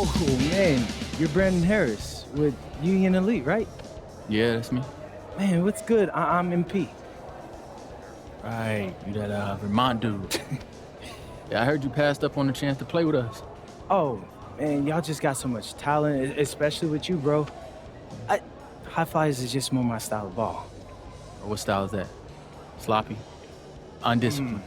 Oh, man, you're Brandon Harris with Union Elite, right? Yeah, that's me. Man, what's good? I'm MP. Right, you that Vermont dude. Yeah, I heard you passed up on the chance to play with us. Oh, man, y'all just got so much talent, especially with you, bro. High flyers is just more my style of ball. Or what style is that? Sloppy? Undisciplined?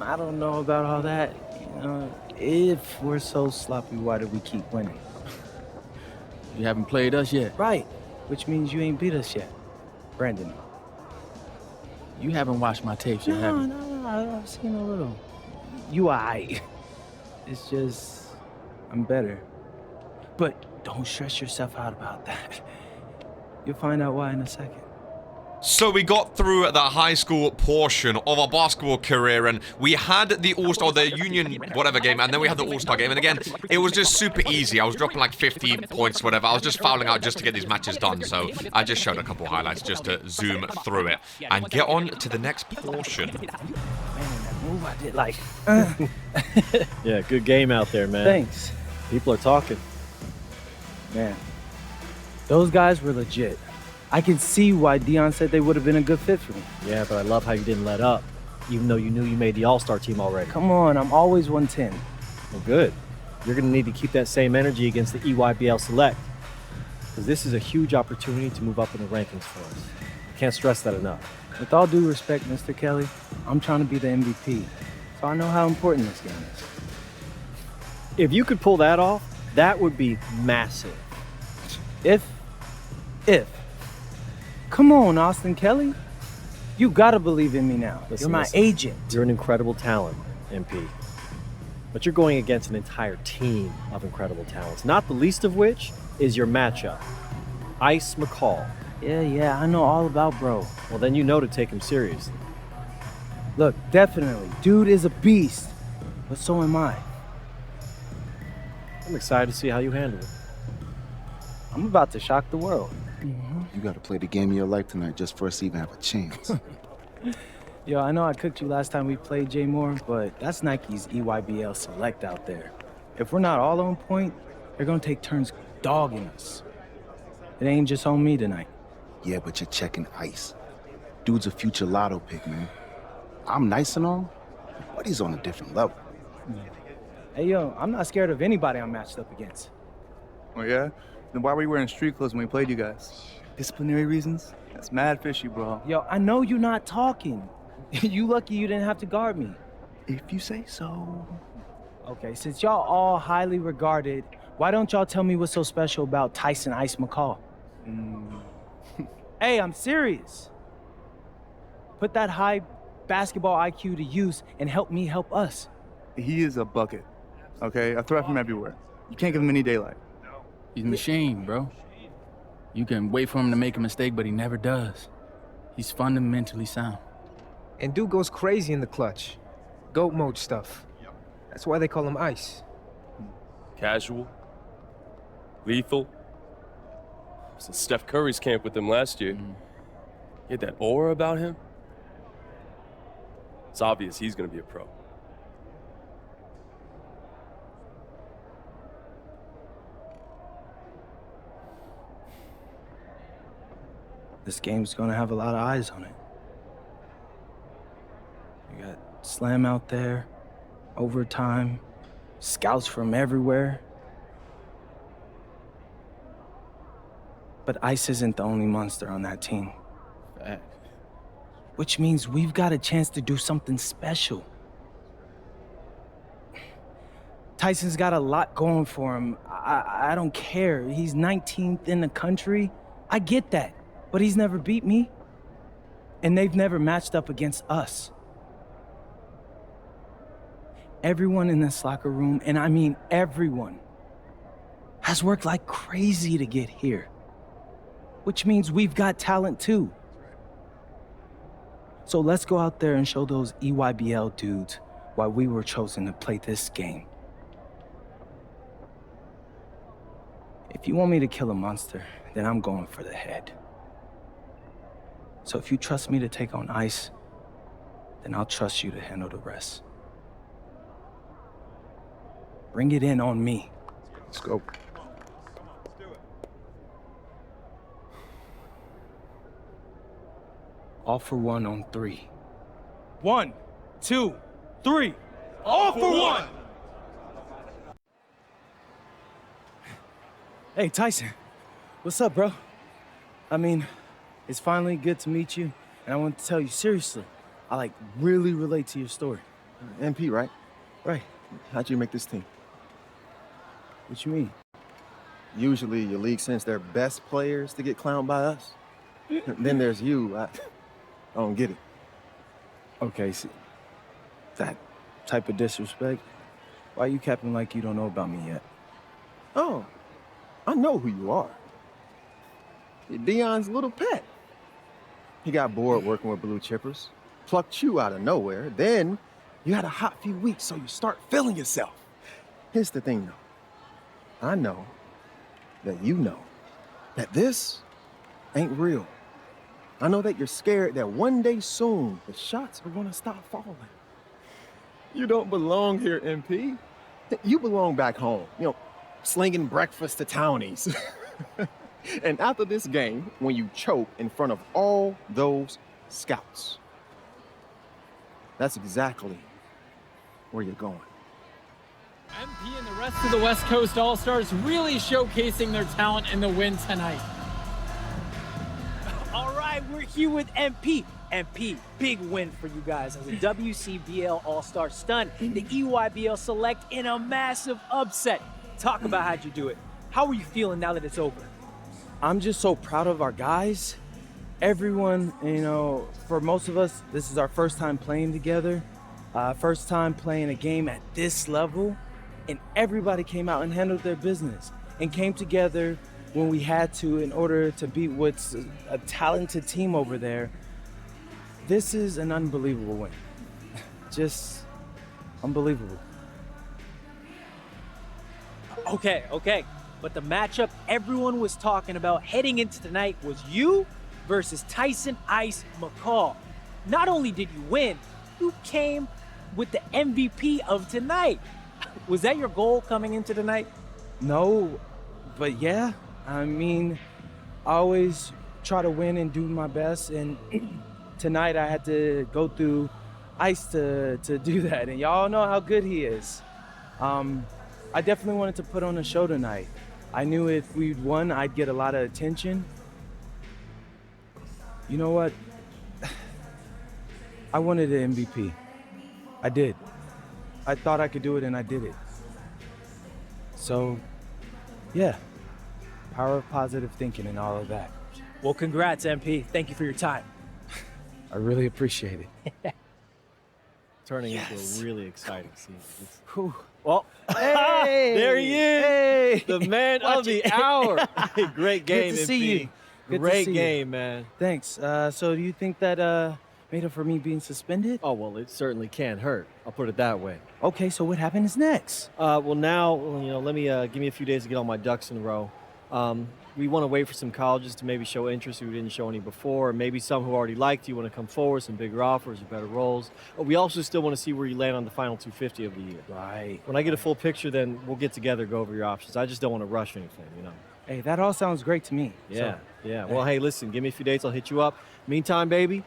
I don't know about all that. You know, if we're so sloppy, why do we keep winning? You haven't played us yet. Right, which means you ain't beat us yet. Brandon. You haven't watched my tapes yet, have you? No, I've seen a little. You aight. It's just, I'm better. But don't stress yourself out about that. You'll find out why in a second. So we got through the high school portion of our basketball career, and we had the All-Star, the Union whatever game, and then we had the All-Star game, and again, it was just super easy. I was dropping like 50 points, whatever. I was just fouling out just to get these matches done, so I just showed a couple highlights just to zoom through it and get on to the next portion. Man, that move I did, like, Yeah, good game out there, man. Thanks. People are talking. Man, those guys were legit. I can see why Dion said they would have been a good fit for me. Yeah, but I love how you didn't let up, even though you knew you made the All-Star team already. Come on, I'm always 110. Well, good. You're going to need to keep that same energy against the EYBL Select, because this is a huge opportunity to move up in the rankings for us. I can't stress that enough. With all due respect, Mr. Kelly, I'm trying to be the MVP, so I know how important this game is. If you could pull that off, that would be massive. If. Come on, Austin Kelly. You gotta believe in me now. Listen, You're my listen. agent. You're an incredible talent, MP. But you're going against an entire team of incredible talents, not the least of which is your matchup, Ice McCall. Yeah, I know all about bro. Well, then you know to take him seriously. Look, definitely. Dude is a beast, but so am I. I'm excited to see how you handle it. I'm about to shock the world. You gotta play the game of your life tonight just for us to even have a chance. Yo, I know I cooked you last time we played J Moore, but that's Nike's EYBL Select out there. If we're not all on point, they're gonna take turns dogging us. It ain't just on me tonight. Yeah, but you're checking Ice. Dude's a future lotto pick, man. I'm nice and all, but he's on a different level. Hey, yo, I'm not scared of anybody I'm matched up against. Oh, yeah? Then why were you wearing street clothes when we played you guys? Disciplinary reasons? That's mad fishy, bro. Yo, I know you're not talking. You lucky you didn't have to guard me. If you say so. Okay, since y'all all highly regarded, why don't y'all tell me what's so special about Tyson Ice McCall? Hey, I'm serious. Put that high basketball IQ to use and help me help us. He is a bucket, okay? A threat from everywhere. You can't give him any daylight. He's a machine, bro. You can wait for him to make a mistake, but he never does. He's fundamentally sound. And dude goes crazy in the clutch. Goat mode stuff. That's why they call him Ice. Casual. Lethal. I was in Steph Curry's camp with him last year. He had that aura about him. It's obvious he's gonna be a pro. This game's gonna have a lot of eyes on it. You got Slam out there, overtime, scouts from everywhere. But Ice isn't the only monster on that team. Fact. Which means we've got a chance to do something special. Tyson's got a lot going for him. I don't care. He's 19th in the country. I get that. But he's never beat me. And they've never matched up against us. Everyone in this locker room, and I mean everyone, has worked like crazy to get here. Which means we've got talent too. So let's go out there and show those EYBL dudes why we were chosen to play this game. If you want me to kill a monster, then I'm going for the head. So if you trust me to take on Ice, then I'll trust you to handle the rest. Bring it in on me. Let's go. All for one on 3. 1, 2, 3. All for one! Hey, Tyson. What's up, bro? I mean, it's finally good to meet you, and I want to tell you seriously, I really relate to your story. MP, right? Right. How'd you make this team? What you mean? Usually your league sends their best players to get clowned by us. Then there's you. I don't get it. Okay, see, that type of disrespect, why you capping like you don't know about me yet? Oh, I know who you are. You're Dion's little pet. He got bored working with blue chippers, plucked you out of nowhere. Then you had a hot few weeks, so you start feeling yourself. Here's the thing, though. I know that you know that this ain't real. I know that you're scared that one day soon the shots are gonna stop falling. You don't belong here, MP. You belong back home, slinging breakfast to townies. And after this game, when you choke in front of all those scouts, that's exactly where you're going. MP and the rest of the West Coast All-Stars really showcasing their talent in the win tonight. All right, we're here with MP. MP, big win for you guys as a WCBL All-Star stun. The EYBL Select in a massive upset. Talk about how'd you do it. How are you feeling now that it's over? I'm just so proud of our guys. Everyone, for most of us, this is our first time playing together. First time playing a game at this level. And everybody came out and handled their business and came together when we had to in order to beat what's a talented team over there. This is an unbelievable win. Just unbelievable. Okay. But the matchup everyone was talking about heading into tonight was you versus Tyson Ice McCall. Not only did you win, you came with the MVP of tonight. Was that your goal coming into tonight? No, but yeah. I mean, I always try to win and do my best, and tonight I had to go through Ice to do that, and y'all know how good he is. I definitely wanted to put on a show tonight. I knew if we'd won, I'd get a lot of attention. You know what? I wanted an MVP. I did. I thought I could do it, and I did it. So, yeah. Power of positive thinking and all of that. Well, congrats, MP. Thank you for your time. I really appreciate it. Turning into a really exciting scene. Well, hey, there he is, hey, the man of the hour. Great game, Good to see MP. you. Good to Great see game, you. man. Thanks. So do you think that made up for me being suspended? Oh, well, it certainly can't hurt. I'll put it that way. Okay, so what happens next? Well, now, let me give me a few days to get all my ducks in a row. We want to wait for some colleges to maybe show interest who didn't show any before, or maybe some who already liked you want to come forward, some bigger offers or better roles. But we also still want to see where you land on the final 250 of the year. Right. When I get a full picture, then we'll get together, go over your options. I just don't want to rush anything, Hey, that all sounds great to me. Yeah, So, yeah. Well, hey, listen, give me a few dates. I'll hit you up. Meantime, baby,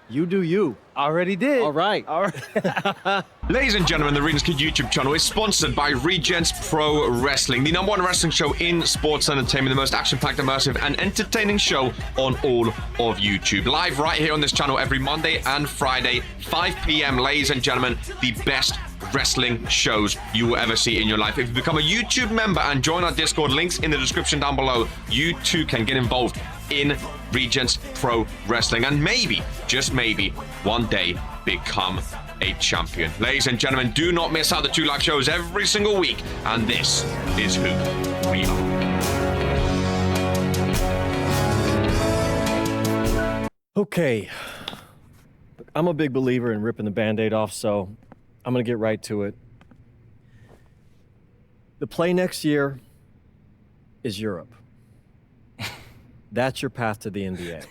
you do you. already did. All right. All right. Ladies and gentlemen, the Regents Kid YouTube channel is sponsored by Regents Pro Wrestling, the #1 wrestling show in sports entertainment, the most action-packed, immersive, and entertaining show on all of YouTube. Live right here on this channel every Monday and Friday, 5 p.m. Ladies and gentlemen, the best wrestling shows you will ever see in your life. If you become a YouTube member and join our Discord, links in the description down below, you too can get involved in Regents Pro Wrestling and maybe, just maybe, one day become a champion. Ladies and gentlemen, do not miss out the 2 live shows every single week, and this is who we are. Okay. I'm a big believer in ripping the Band-Aid off, so I'm going to get right to it. The play next year is Europe. That's your path to the NBA.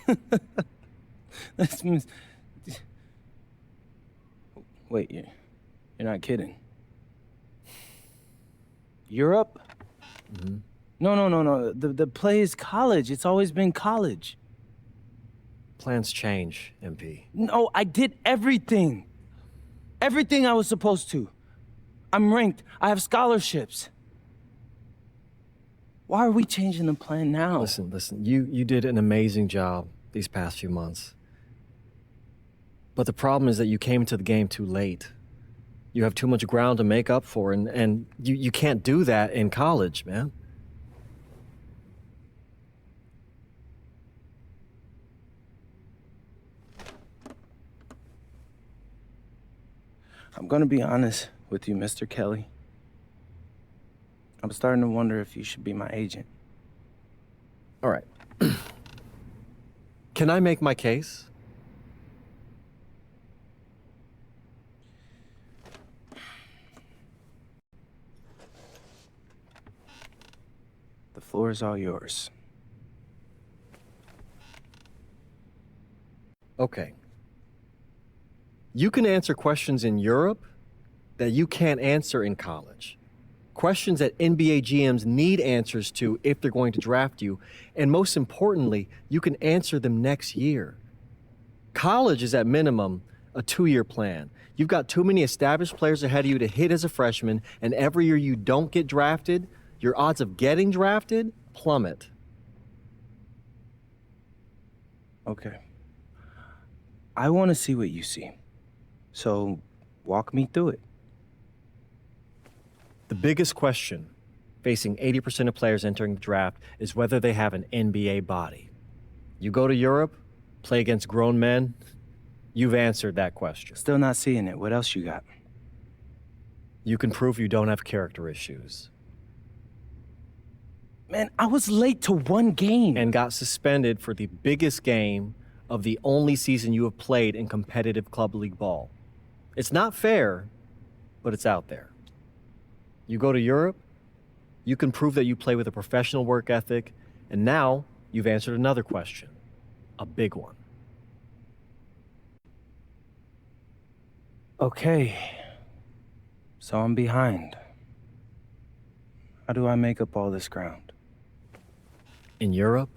Wait, you're not kidding. Europe? No. The play is college. It's always been college. Plans change, MP. No, I did everything. Everything I was supposed to. I'm ranked. I have scholarships. Why are we changing the plan now? Listen. You did an amazing job these past few months. But the problem is that you came to the game too late. You have too much ground to make up for, and you can't do that in college, man. I'm gonna be honest with you, Mr. Kelly. I'm starting to wonder if you should be my agent. All right. Can I make my case? The floor is all yours. Okay. You can answer questions in Europe that you can't answer in college. Questions that NBA GMs need answers to if they're going to draft you. And most importantly, you can answer them next year. College is at minimum a 2-year plan. You've got too many established players ahead of you to hit as a freshman, and every year you don't get drafted, your odds of getting drafted plummet. Okay. I want to see what you see. So, walk me through it. The biggest question facing 80% of players entering the draft is whether they have an NBA body. You go to Europe, play against grown men, you've answered that question. Still not seeing it. What else you got? You can prove you don't have character issues. Man, I was late to one game. And got suspended for the biggest game of the only season you have played in competitive club league ball. It's not fair, but it's out there. You go to Europe, you can prove that you play with a professional work ethic, and now you've answered another question, a big one. Okay. So I'm behind. How do I make up all this ground? In Europe,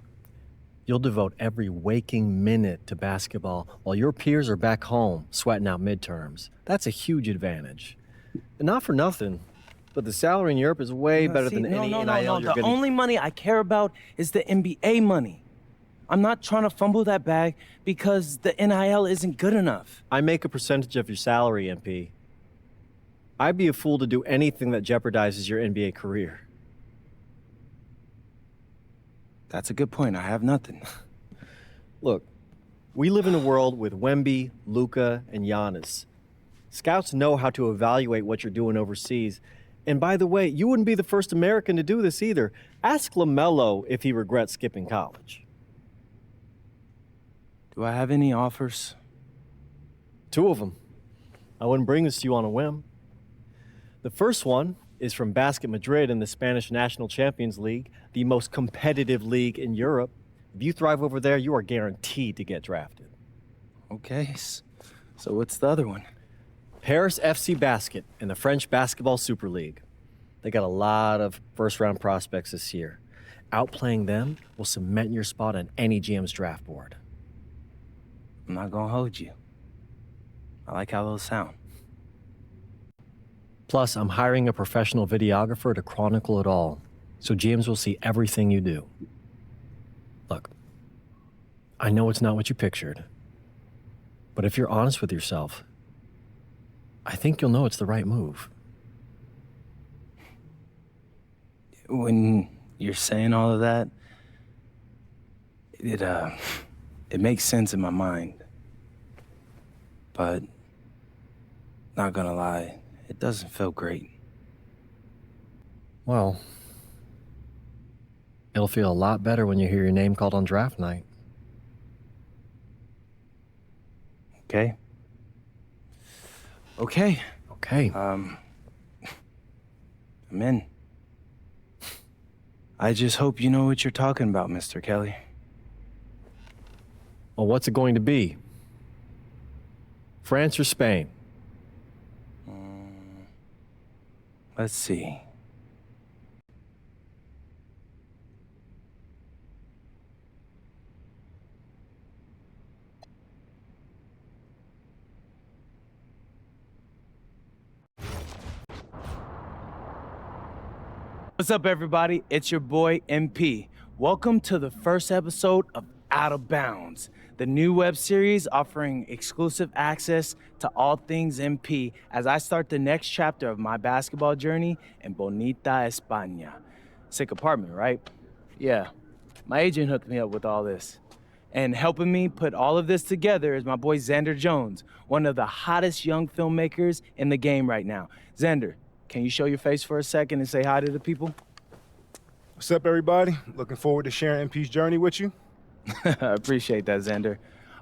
you'll devote every waking minute to basketball while your peers are back home sweating out midterms. That's a huge advantage. And not for nothing, but the salary in Europe is way better than any NIL you're The getting. only money I care about is the NBA money. I'm not trying to fumble that bag because the NIL isn't good enough. I make a percentage of your salary, MP. I'd be a fool to do anything that jeopardizes your NBA career. That's a good point. I have nothing. Look, we live in a world with Wemby, Luka, and Giannis. Scouts know how to evaluate what you're doing overseas. And by the way, you wouldn't be the first American to do this either. Ask LaMelo if he regrets skipping college. Do I have any offers? 2 of them. I wouldn't bring this to you on a whim. The first one is from Basket Madrid in the Spanish National Champions League, the most competitive league in Europe. If you thrive over there, you are guaranteed to get drafted. Okay, so what's the other one? Paris FC Basket in the French Basketball Super League. They got a lot of first-round prospects this year. Outplaying them will cement your spot on any GM's draft board. I'm not gonna hold you. I like how those sound. Plus, I'm hiring a professional videographer to chronicle it all, so GMs will see everything you do. Look, I know it's not what you pictured, but if you're honest with yourself, I think you'll know it's the right move. When you're saying all of that, it makes sense in my mind. But, not gonna lie, it doesn't feel great. Well, it'll feel a lot better when you hear your name called on draft night. Okay? Okay. Okay. I'm in. I just hope you know what you're talking about, Mr. Kelly. Well, what's it going to be? France or Spain? Let's see. What's up, everybody? It's your boy, MP. Welcome to the first episode of Out of Bounds, the new web series offering exclusive access to all things MP as I start the next chapter of my basketball journey in Bonita, España. Sick apartment, right? Yeah, my agent hooked me up with all this. And helping me put all of this together is my boy Xander Jones, one of the hottest young filmmakers in the game right now. Xander, can you show your face for a second and say hi to the people? What's up, everybody? Looking forward to sharing MP's journey with you. I appreciate that, Xander.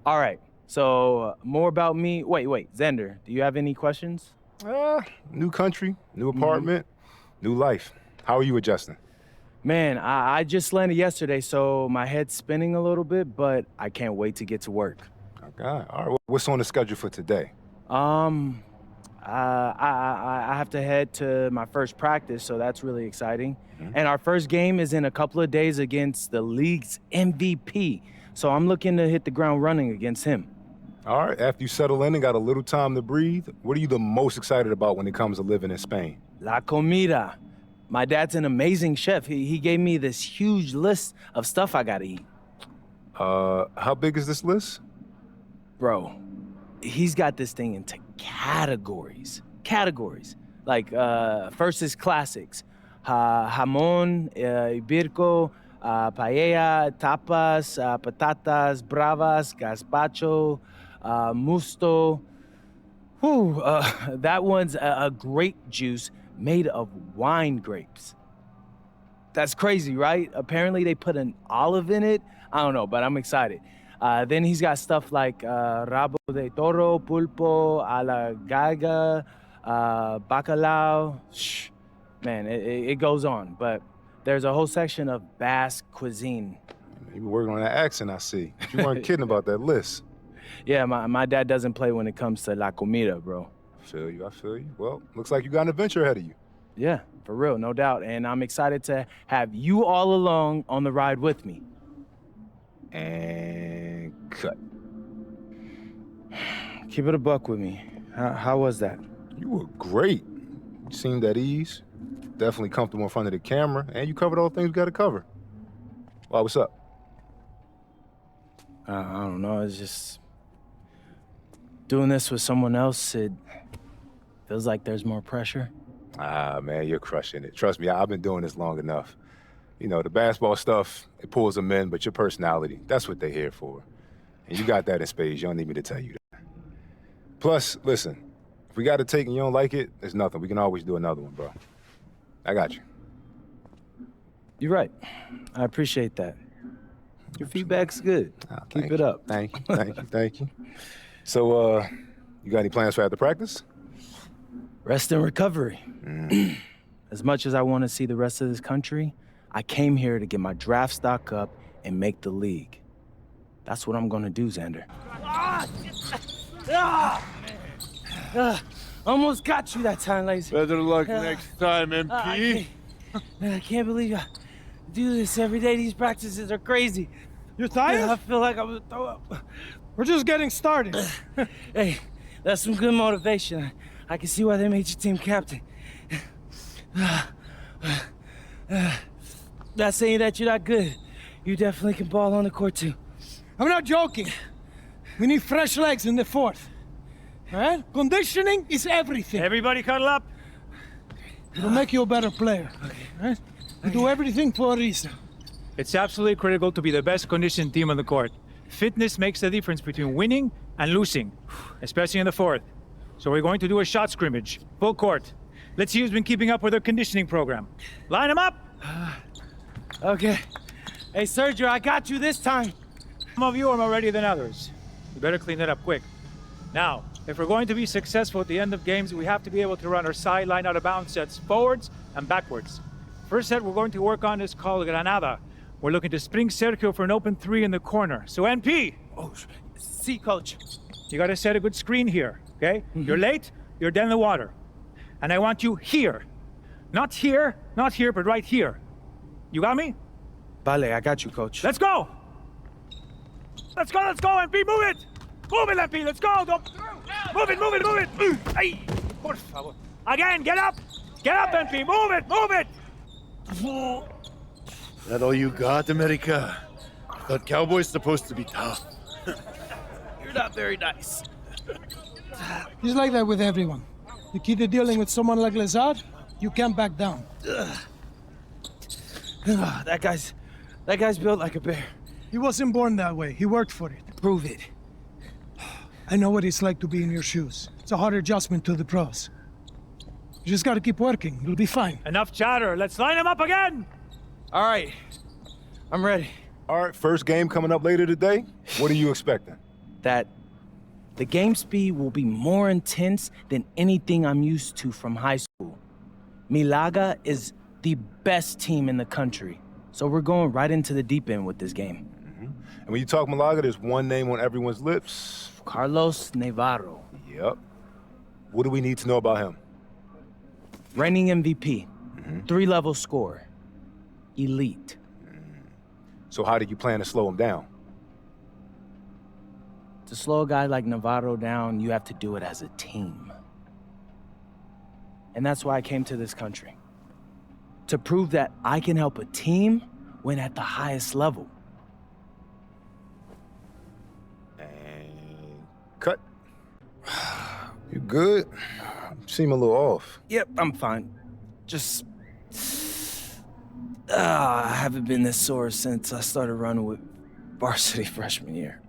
All right, so more about me. Wait, Xander, do you have any questions? New country, new apartment, new life. How are you adjusting? Man, I just landed yesterday, so my head's spinning a little bit, but I can't wait to get to work. Okay, all right. What's on the schedule for today? I have to head to my first practice, so that's really exciting. And our first game is in a couple of days against the league's MVP, so I'm looking to hit the ground running against him. All right, after you settle in and got a little time to breathe, what are you the most excited about when it comes to living in Spain? La comida. My dad's an amazing chef. He gave me this huge list of stuff I gotta eat. How big is this list? Bro, he's got this thing into categories. Like, first is classics. Jamón, ibirco, paella, tapas, patatas, bravas, gazpacho, musto. That one's a grape juice made of wine grapes. That's crazy, right? Apparently they put an olive in it. I don't know, but I'm excited. Then he's got stuff like rabo de toro, pulpo, a la galga, bacalao. Man, it goes on, but there's a whole section of Basque cuisine. You were working on that accent, I see. You weren't kidding about that list. Yeah, my dad doesn't play when it comes to la comida, bro. I feel you. Well, looks like you got an adventure ahead of you. Yeah, for real, no doubt. And I'm excited to have you all along on the ride with me. And cut. Keep it a buck with me. How was that? You were great. You seemed at ease. Definitely comfortable in front of the camera. And you covered all the things we got to cover. Why, what's up? I don't know. It's just... doing this with someone else, it feels like there's more pressure. Ah, man, you're crushing it. Trust me, I've been doing this long enough. You know, the basketball stuff, it pulls them in, but your personality, that's what they're here for. And you got that in spades. You don't need me to tell you that. Plus, listen, if we got to take and you don't like it, there's nothing. We can always do another one, bro. I got you. You're right. I appreciate that. Your feedback's good. Keep it up. Thank you. So, you got any plans for after practice? Rest and recovery. As much as I want to see the rest of this country, I came here to get my draft stock up and make the league. That's what I'm gonna do, Xander. Almost got you that time, ladies. Better luck next time, MP. I can't believe I do this every day. These practices are crazy. You're tired? I feel like I'm gonna throw up. We're just getting started. Hey, that's some good motivation. I can see why they made you team captain. Not saying that you're not good. You definitely can ball on the court too. I'm not joking. We need fresh legs in the fourth. All right? Conditioning is everything. Everybody cuddle up. It'll make you a better player. Okay. All right? We do everything for a reason. It's absolutely critical to be the best conditioned team on the court. Fitness makes the difference between winning and losing, especially in the fourth. So we're going to do a shot scrimmage, full court. Let's see who's been keeping up with their conditioning program. Line them up! Okay. Hey, Sergio, I got you this time. Some of you are more ready than others. You better clean that up quick. Now, if we're going to be successful at the end of games, we have to be able to run our sideline out of bounds sets forwards and backwards. First set we're going to work on is called Granada. We're looking to spring Sergio for an open three in the corner. So NP! Oh, see, coach. You gotta set a good screen here, okay? You're late, you're dead in the water. And I want you here. Not here, but right here. You got me? Vale, I got you, coach. Let's go! Let's go, NP, move it! Move it, NP, let's go! Move it! Ay, por favor. Again, get up, NP, move it! That all you got, America? I thought cowboys supposed to be tough. You're not very nice. He's like that with everyone. The key to dealing with someone like Lazard, you can't back down. That guy's built like a bear. He wasn't born that way. He worked for it. Prove it. I know what it's like to be in your shoes. It's a hard adjustment to the pros. You just gotta keep working. You'll be fine. Enough chatter. Let's line him up again. All right. I'm ready. All right, first game coming up later today. What are you expecting? That the game speed will be more intense than anything I'm used to from high school. Milaga is the best team in the country, so we're going right into the deep end with this game. And when you talk Malaga, there's one name on everyone's lips. Carlos Navarro. Yep. What do we need to know about him? Reigning MVP. 3-level scorer. Elite. So how do you plan to slow him down? To slow a guy like Navarro down, you have to do it as a team. And that's why I came to this country. To prove that I can help a team win at the highest level. And cut. You good? You seem a little off. Yep, I'm fine. Just... I haven't been this sore since I started running with varsity freshman year.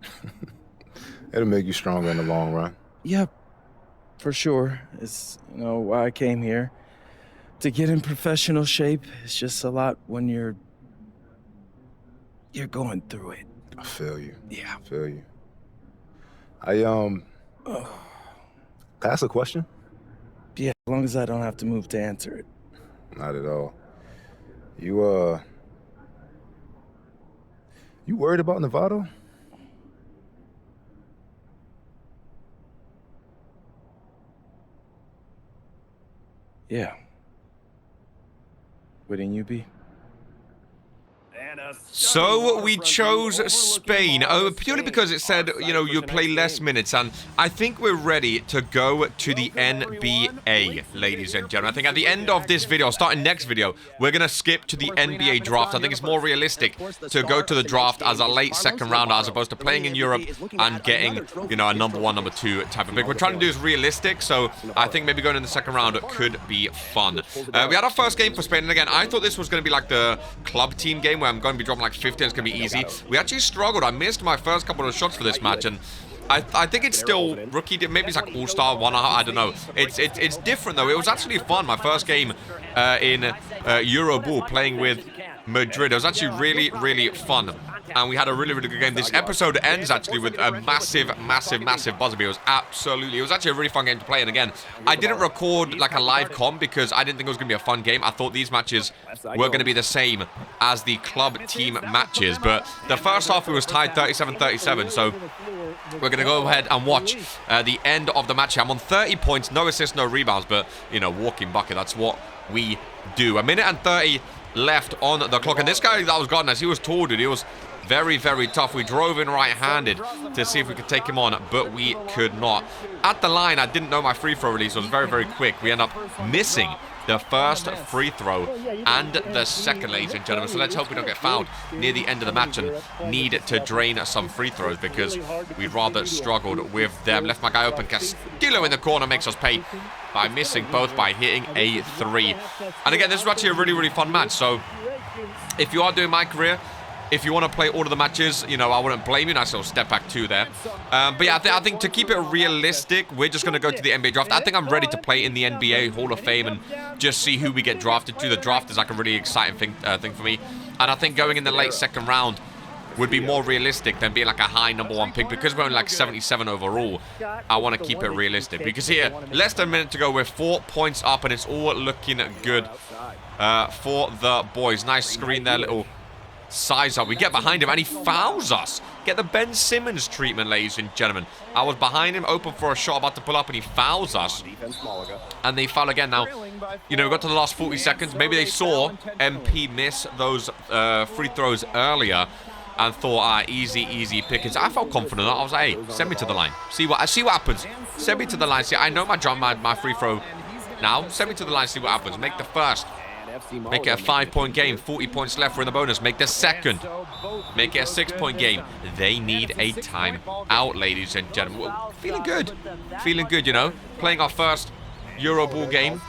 It'll make you stronger in the long run. Yep, for sure. It's, why I came here. To get in professional shape, it's just a lot when you're going through it. I feel you. Yeah. I feel you. Can I ask a question? Yeah, as long as I don't have to move to answer it. Not at all. You worried about Novato? Yeah. Wouldn't you be? So we chose Spain, purely because it said, you play less minutes, and I think we're ready to go to the NBA, ladies and gentlemen. I think at the end of this video, starting next video, we're going to skip to the NBA draft. I think it's more realistic to go to the draft as a late second rounder as opposed to playing in Europe and getting, a number 1, number 2 type of pick. We're trying to do is realistic, so I think maybe going in the second round could be fun. We had our first game for Spain, and again, I thought this was going to be like the club team game where I'm going to be dropping like 50 and it's going to be easy. We actually struggled. I missed my first couple of shots for this match, and I think it's still rookie. Maybe it's like all-star, I don't know. It's different though. It was actually fun. My first game in EuroBall playing with Madrid. It was actually really, really fun. And we had a really, really good game. This episode ends actually with a massive buzzer beat. It was actually a really fun game to play. And again, I didn't record like a live comm because I didn't think it was going to be a fun game. I thought these matches were going to be the same as the club team matches. But the first half, it was tied 37-37. So we're going to go ahead and watch the end of the match here. I'm on 30 points, no assists, no rebounds. But, walking bucket, that's what we do. 1 minute and 30 left on the clock. And this guy that was guarding us, he was tall, dude. He was very, very tough. We drove in right-handed to see if we could take him on, but we could not. At the line, I didn't know my free throw release was very, very quick. We end up missing the first free throw and the second, ladies and gentlemen. So let's hope we don't get fouled near the end of the match and need to drain some free throws because we'd rather struggled with them. Left my guy open. Castillo in the corner makes us pay by missing both by hitting a 3. And again, this is actually a really, really fun match. So if you are doing my career, if you want to play all of the matches, I wouldn't blame you. Nice little step back 2 there. But yeah, I think to keep it realistic, we're just going to go to the NBA draft. I think I'm ready to play in the NBA Hall of Fame and just see who we get drafted to. The draft is like a really exciting thing for me. And I think going in the late second round would be more realistic than being like a high number 1 pick. Because we're only like 77 overall, I want to keep it realistic. Because here, less than a minute to go, we're 4 points up and it's all looking good for the boys. Nice screen there, little size up. We get behind him and he fouls us. Get the Ben Simmons treatment, ladies and gentlemen. I was behind him, open for a shot, about to pull up, and he fouls us. And they foul again. Now, we got to the last 40 seconds. Maybe they saw MP miss those free throws earlier and thought, easy pickings. I felt confident. I was like, hey, send me to the line. See what happens. Send me to the line. See, I know my free throw now. Send me to the line, see what happens. Make the first Make it a 5-point game. 40 points left. We're in the bonus. Make the second. Make it a 6-point game. They need a timeout, ladies and gentlemen. Well, feeling good. Feeling good, you know. Playing our first Euro Ball game.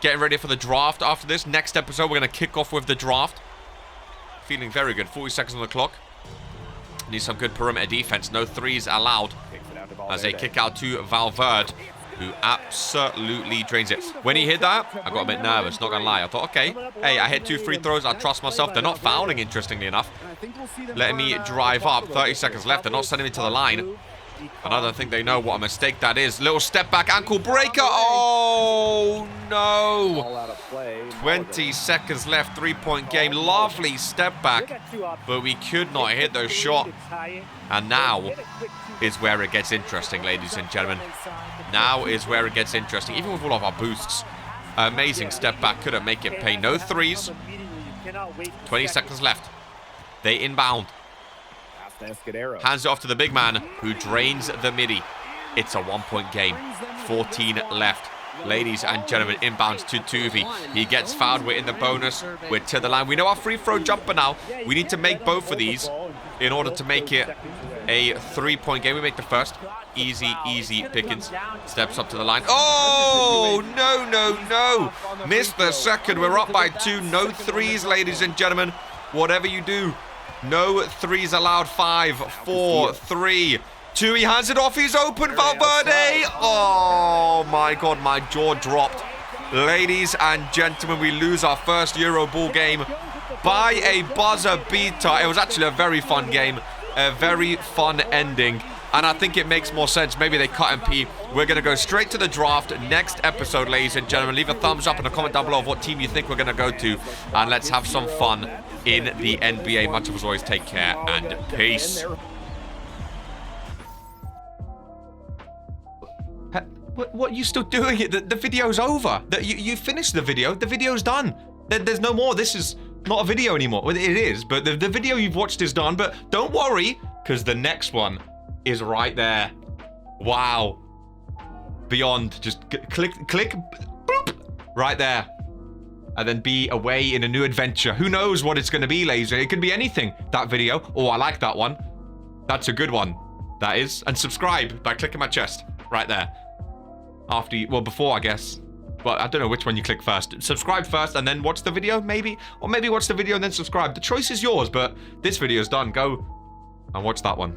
Getting ready for the draft after this. Next episode, we're going to kick off with the draft. Feeling very good. 40 seconds on the clock. Need some good perimeter defense. No threes allowed. As they kick out to Valverde, who absolutely drains it. When he hit that, I got a bit nervous, not gonna lie. I thought, okay, hey, I hit 2 free throws, I trust myself. They're not fouling, interestingly enough. Letting me drive up, 30 seconds left. They're not sending me to the line. And I don't think they know what a mistake that is. Little step back, ankle breaker. Oh, no. 20 seconds left, 3-point game. Lovely step back, but we could not hit those shots. And now is where it gets interesting, ladies and gentlemen. Now is where it gets interesting. Even with all of our boosts. Amazing step back. Couldn't make it pay. No threes. 20 seconds left. They inbound. Hands it off to the big man, who drains the midi. It's a 1-point game. 14 left. Ladies and gentlemen, inbounds to Tuvi. He gets fouled. We're in the bonus. We're to the line. We know our free throw jumper now. We need to make both of these in order to make it a 3-point game. We make the first. Easy, easy pickings. Steps up to the line. Oh, no, no, no. Missed the second. We're up by 2. No threes, ladies and gentlemen. Whatever you do, no threes allowed. 5, 4, 3, 2. He hands it off. He's open. Valverde. Oh, my God. My jaw dropped. Ladies and gentlemen, we lose our first Euro Ball game by a buzzer beater. It was actually a very fun game. A very fun ending. And I think it makes more sense. Maybe they cut MP. We're going to go straight to the draft next episode, ladies and gentlemen. Leave a thumbs up and a comment down below of what team you think we're going to go to. And let's have some fun in the NBA. Much of us always take care and peace. What are you still doing? The video's over. You finished the video. The video's done. There's no more. This is not a video anymore. Well, it is, but the video you've watched is done. But don't worry, because the next one is right there. Wow. Beyond. Just click, boop, right there. And then be away in a new adventure. Who knows what it's going to be, ladies? It could be anything, that video. Oh, I like that one. That's a good one. That is. And subscribe by clicking my chest right there. After you, well, before, I guess. But I don't know which one you click first. Subscribe first and then watch the video, maybe? Or maybe watch the video and then subscribe. The choice is yours, but this video is done. Go and watch that one.